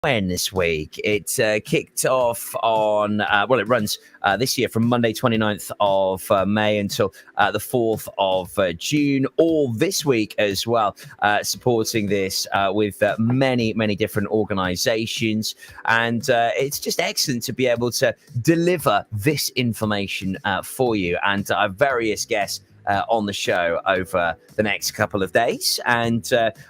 when this week. It kicked off on, it runs this year from Monday 29th of May until the 4th of June, all this week as well, supporting this with many, many different organisations. And it's just excellent to be able to deliver this information for you. And various guests on the show over the next couple of days. And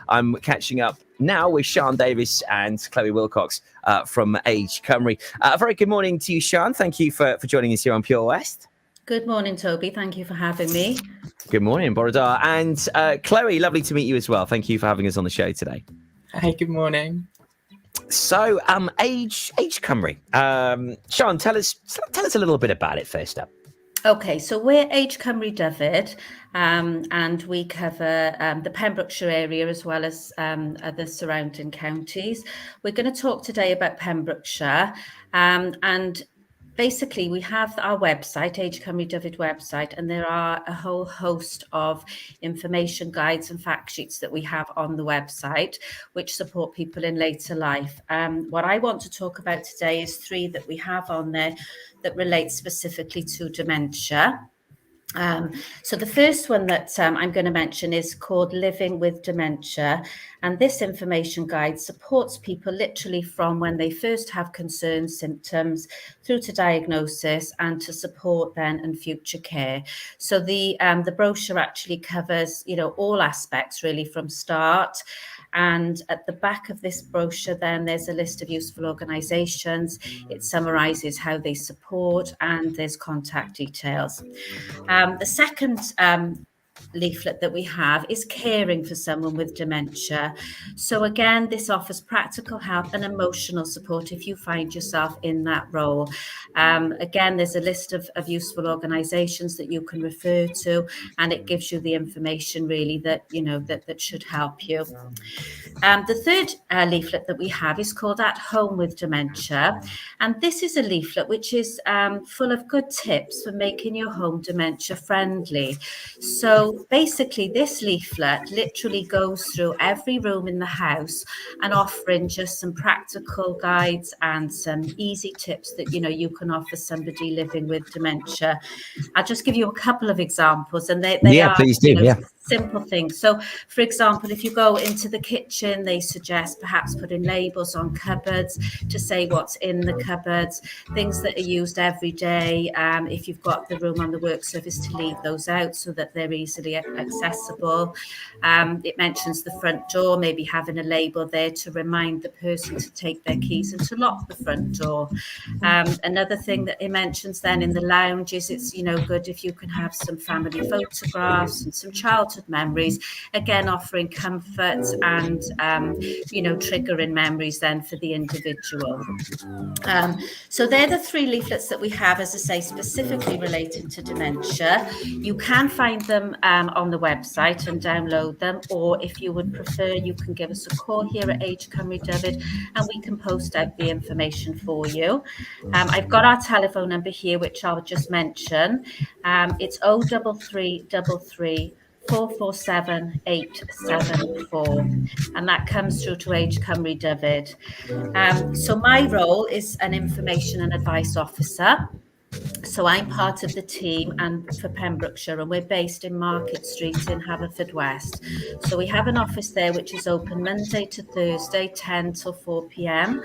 I'm catching up now with Sian Davies and Chloe Wilcox from Age Cymru. A very good morning to you, Sian. Thank you for joining us here on Pure West. Good morning, Toby. Thank you for having me. Good morning, Borodar. And Chloe, lovely to meet you as well. Thank you for having us on the show today. Hi, good morning. So, Age Cymru. Sian, tell us a little bit about it first up. Okay, so we're Age Cymru Dyfed, and we cover the Pembrokeshire area as well as other surrounding counties. We're going to talk today about Pembrokeshire, and basically we have our website, Age Cymru Dyfed website, and there are a whole host of information guides and fact sheets that we have on the website, which support people in later life. What I want to talk about today is 3 that we have on there that relate specifically to dementia. So the first one that I'm going to mention is called Living with Dementia. And this information guide supports people literally from when they first have concerns, symptoms, through to diagnosis and to support then and future care. So the brochure actually covers, all aspects really from start. And at the back of this brochure, then there's a list of useful organisations. It summarises how they support, and there's contact details. The second leaflet that we have is caring for someone with dementia. So again, this offers practical help and emotional support if you find yourself in that role. Again, there's a list of useful organisations that you can refer to, and it gives you the information really that that should help you. The third leaflet that we have is called At Home with Dementia, and this is a leaflet which is full of good tips for making your home dementia friendly. So basically, this leaflet literally goes through every room in the house and offering just some practical guides and some easy tips that you can offer somebody living with dementia. I'll just give you a couple of examples, and they are please do. Simple things. So, for example, if you go into the kitchen, they suggest perhaps putting labels on cupboards to say what's in the cupboards, things that are used every day. If you've got the room on the work surface, to leave those out so that they're easily accessible. It mentions the front door, maybe having a label there to remind the person to take their keys and to lock the front door. Another thing that it mentions then in the lounge is it's good if you can have some family photographs and some childhood memories, again offering comfort and triggering memories then for the individual. So they're the 3 leaflets that we have, as I say, specifically relating to dementia. You can find them on the website and download them, or if you would prefer, you can give us a call here at Age Cymru Dyfed and we can post out the information for you. I've got our telephone number here, which I'll just mention. It's 03333 447 874, and that comes through to Age Cymru Dyfed. So my role is an information and advice officer. So I'm part of the team and for Pembrokeshire, and we're based in Market Street in Haverfordwest. So we have an office there which is open Monday to Thursday, 10 till 4 p.m.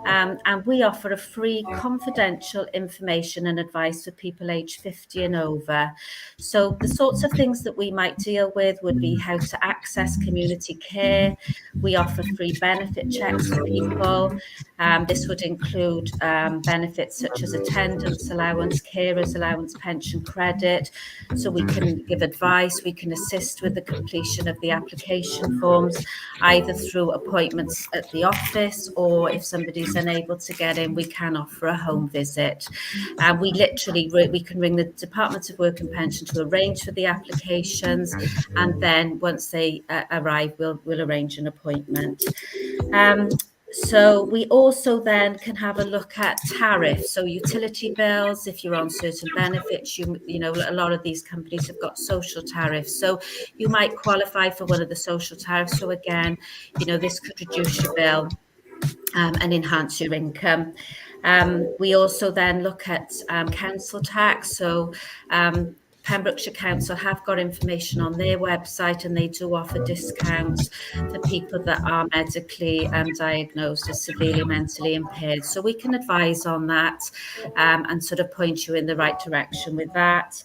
And we offer a free confidential information and advice for people aged 50 and over. So the sorts of things that we might deal with would be how to access community care. We offer free benefit checks for people. This would include benefits such as attendance allowance, carers allowance, pension credit. So we can give advice, we can assist with the completion of the application forms, either through appointments at the office, or if somebody's unable to get in, we can offer a home visit. We can ring the Department of Work and Pension to arrange for the applications, and then once they arrive, we'll arrange an appointment. So we also then can have a look at tariffs, so utility bills. If you're on certain benefits, you know a lot of these companies have got social tariffs, so you might qualify for one of the social tariffs. So again, this could reduce your bill. and enhance your income. We also then look at council tax. So Pembrokeshire Council have got information on their website, and they do offer discounts for people that are medically diagnosed as severely mentally impaired. So we can advise on that and sort of point you in the right direction with that.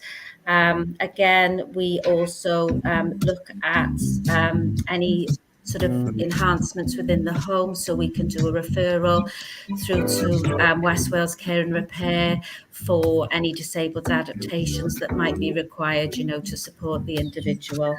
Again, we also look at any sort of enhancements within the home, so we can do a referral through to West Wales Care and Repair for any disabled adaptations that might be required, you know, to support the individual.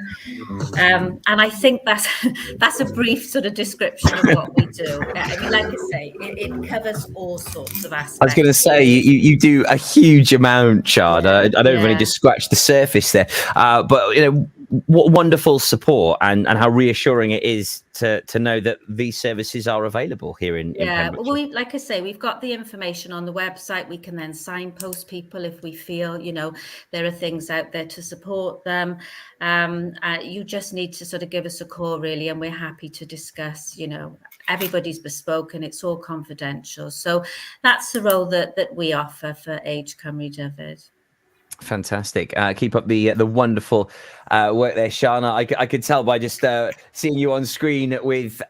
And I think that's a brief sort of description of what we do. I mean, like I say, it covers all sorts of aspects. I was going to say, you do a huge amount, Chard. I know we've only just scratched the surface there, but you know, what wonderful support and how reassuring it is to know that these services are available here in Pembrokeshire. Well, like I say, we've got the information on the website. We can then signpost people if we feel, you know, there are things out there to support them. You just need to sort of give us a call, really, and we're happy to discuss. You know, everybody's bespoke and it's all confidential. So that's the role that we offer for Age Cymru Dyfed. Fantastic. Keep up the wonderful work there, Shana. I could tell by just seeing you on screen with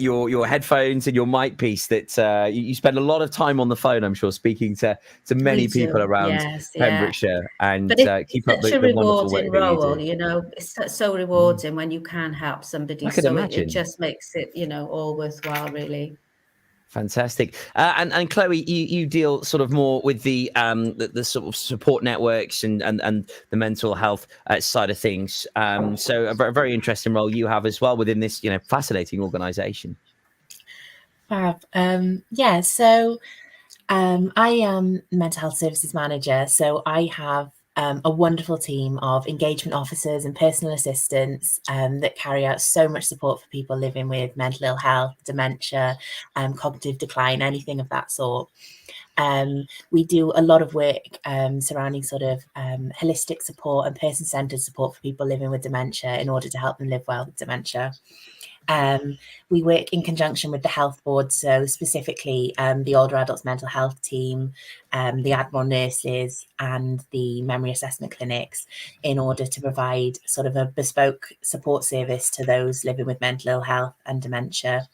your headphones and your mic piece that you spend a lot of time on the phone, I'm sure, speaking to many people around Pembrokeshire. And keep up the wonderful work role, that you do. you know, it's so rewarding when you can help somebody. I can imagine. It just makes it, you know, all worthwhile, really. Fantastic. And Chloe, you deal sort of more with the sort of support networks and the mental health side of things. So a very, very interesting role you have as well within this, you know, fascinating organisation. Fab. So I am mental health services manager. So I have a wonderful team of engagement officers and personal assistants that carry out so much support for people living with mental ill health, dementia, cognitive decline, anything of that sort. We do a lot of work surrounding sort of holistic support and person-centered support for people living with dementia in order to help them live well with dementia. We work in conjunction with the health board, so specifically the older adults mental health team, the Admiral nurses and the memory assessment clinics in order to provide sort of a bespoke support service to those living with mental ill health and dementia.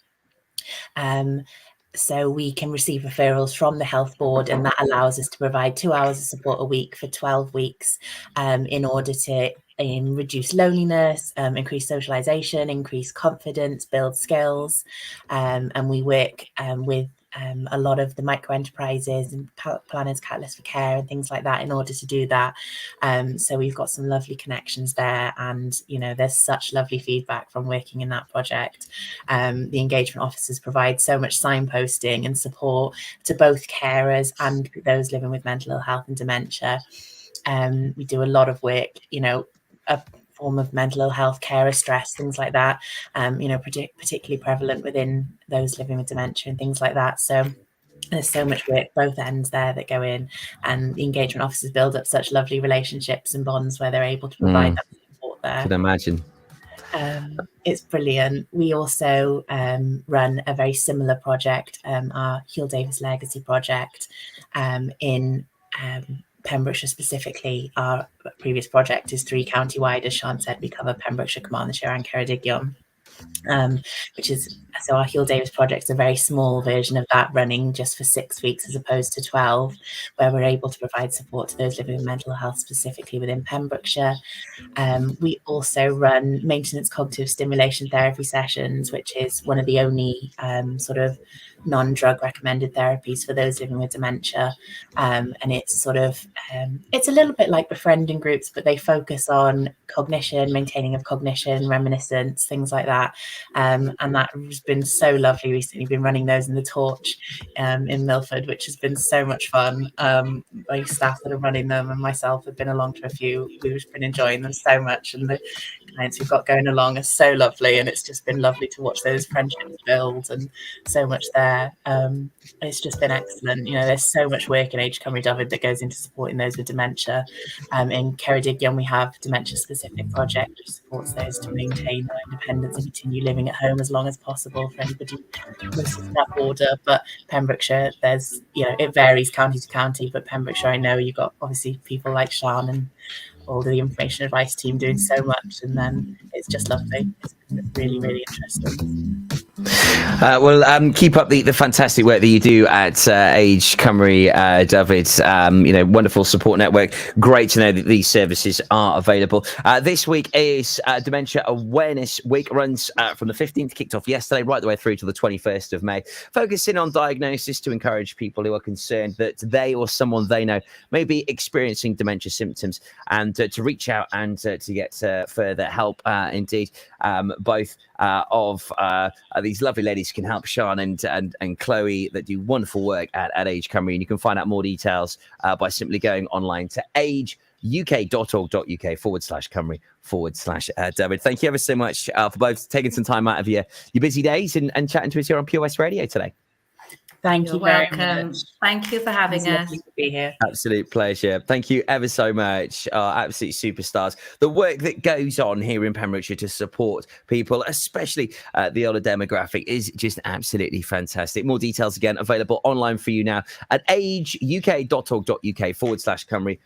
So we can receive referrals from the health board, and that allows us to provide 2 hours of support a week for 12 weeks in order to reduce loneliness, increase socialization, increase confidence, build skills. And we work with a lot of the micro enterprises and planners, catalysts for care and things like that in order to do that. So we've got some lovely connections there, and you know, there's such lovely feedback from working in that project. The engagement officers provide so much signposting and support to both carers and those living with mental ill health and dementia. We do a lot of work, you know, a form of mental ill health, carer stress, things like that, you know, particularly prevalent within those living with dementia and things like that. So there's so much work, both ends there that go in, and the engagement officers build up such lovely relationships and bonds where they're able to provide that support there. I can imagine. It's brilliant. We also run a very similar project, our Cymru Dyfed Legacy project in Pembrokeshire specifically. Our previous project is 3 county-wide. As Sian said, we cover Pembrokeshire, Carmarthenshire and Ceredigion. Which is, so our Cymru Dyfed project is a very small version of that, running just for 6 weeks as opposed to 12, where we're able to provide support to those living with mental health specifically within Pembrokeshire. We also run maintenance cognitive stimulation therapy sessions, which is one of the only sort of non-drug recommended therapies for those living with dementia. And it's sort of, it's a little bit like befriending groups, but they focus on cognition, maintaining of cognition, reminiscence, things like that. And that has been so lovely recently. Been running those in the Torch in Milford, which has been so much fun. My staff that are running them and myself have been along to a few. We've been enjoying them so much, and the clients we've got going along are so lovely, and it's just been lovely to watch those friendships build and so much there. It's just been excellent. There's so much work in Age Cymru Dyfed that goes into supporting those with dementia. In Ceredigion, we have dementia-specific project which supports those to maintain their independence and continue living at home as long as possible for anybody closest to that border. But Pembrokeshire, there's, it varies county to county, but Pembrokeshire, I know you've got obviously people like Sian and all the information advice team doing so much, and then it's just lovely. It's been really, really interesting. Keep up the fantastic work that you do at Age Cymru Dyfed. Wonderful support network. Great to know that these services are available. This week is Dementia Awareness Week. Runs from the 15th, kicked off yesterday, right the way through to the 21st of May, focusing on diagnosis to encourage people who are concerned that they or someone they know may be experiencing dementia symptoms, and to reach out and to get further help. Indeed, both of these lovely ladies can help Sian and Chloe that do wonderful work at Age Cymru, and you can find out more details by simply going online to ageuk.org.uk/Cymru/Dyfed. Thank you ever so much for both taking some time out of your busy days and chatting to us here on Pure West Radio today. Thank you very welcome. much. Thank you for having us. To be here. Absolute pleasure. Thank you ever so much. Absolute superstars. The work that goes on here in Pembrokeshire to support people, especially the older demographic, is just absolutely fantastic. More details again available online for you now at ageuk.org.uk/Cymru/.